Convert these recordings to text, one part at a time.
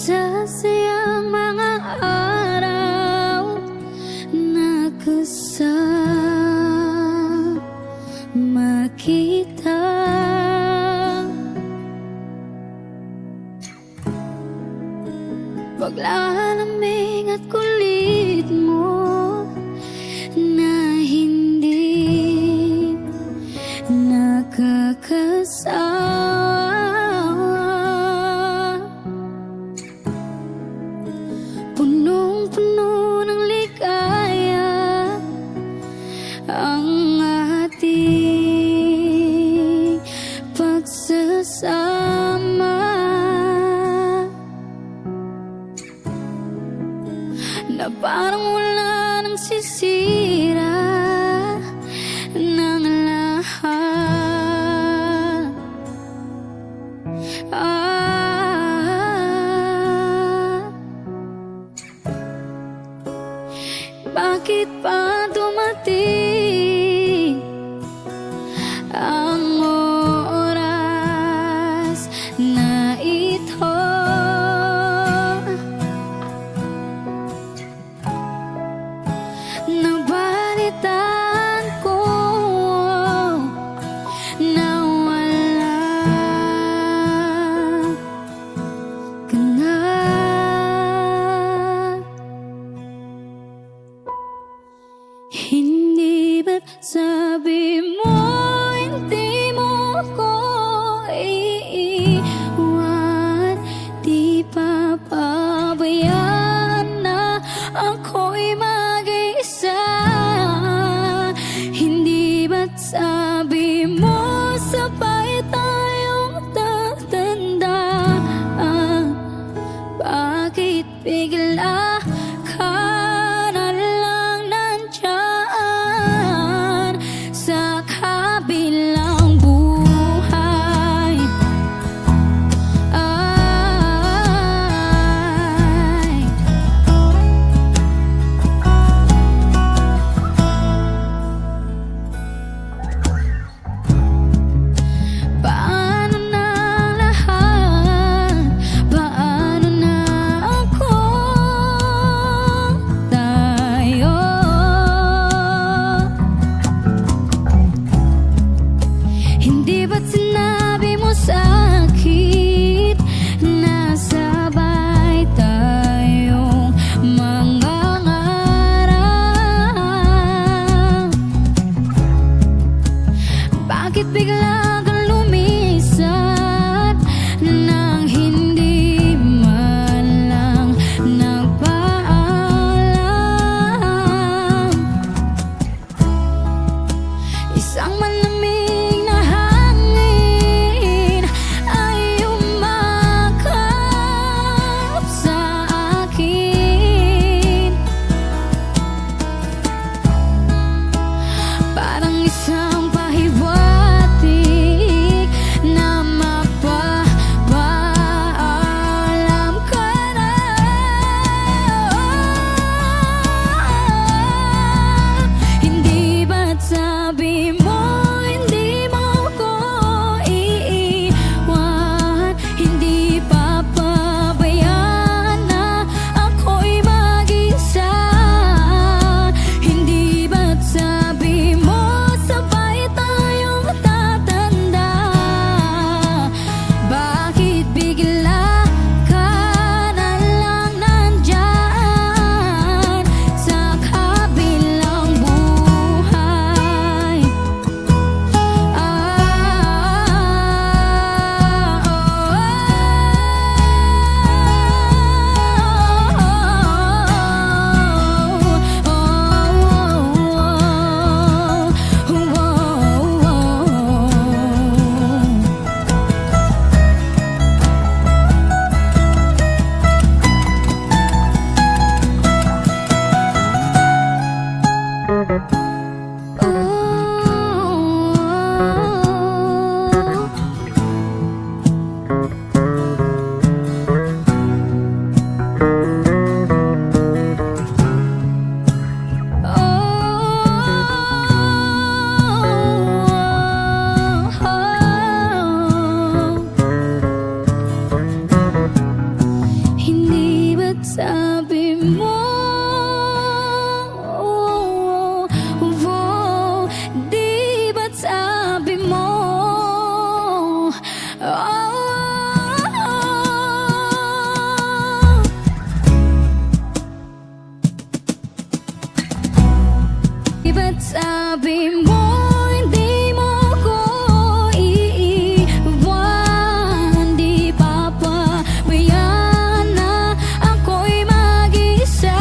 Masasayang mga araw na kasama kita. Paglalamig at kulit mo na hindi nakakasawa, punong-puno ng ligaya ang ating pagsasama. Na parang wala nang sisira ng lahat. Bakit pa dumating ang oras na ito? Nabalitaan ko na wala ka na. Hindi ba't sabi mo hindi mo ko iiwan? Di pa pabayaan na ako'y mag-isa. Hindi ba't sabi mo sabay tayong tatandaan? Bakit bigla ka na lang nandyan sa kabilang buhay? Ay, paano na lahat? Paano na ako? sabi mo, di ba't sabi mo, di ba't sabi mo, hindi mo ko iiwan, di papabayaan na ako'y mag-isa.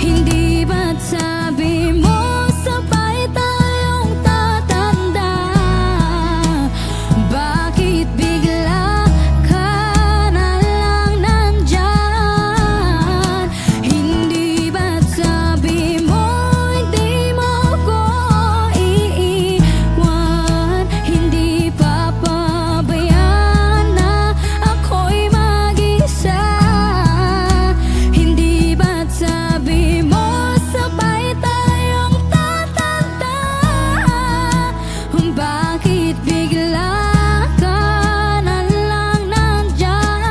Hindi ba't sabi mo, sabay tayong tatanda? Bakit bigla ka na lang nandyan? Hindi ba't sabi mo, hindi mo ko iiwan, hindi papabayaan na ako'y mag-isa? Hindi ba't sabi mo, sabay tayong tatanda? Bakit bigla ka na lang nandyan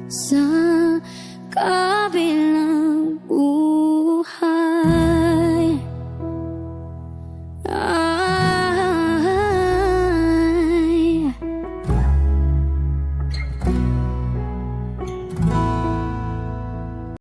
sa kabila?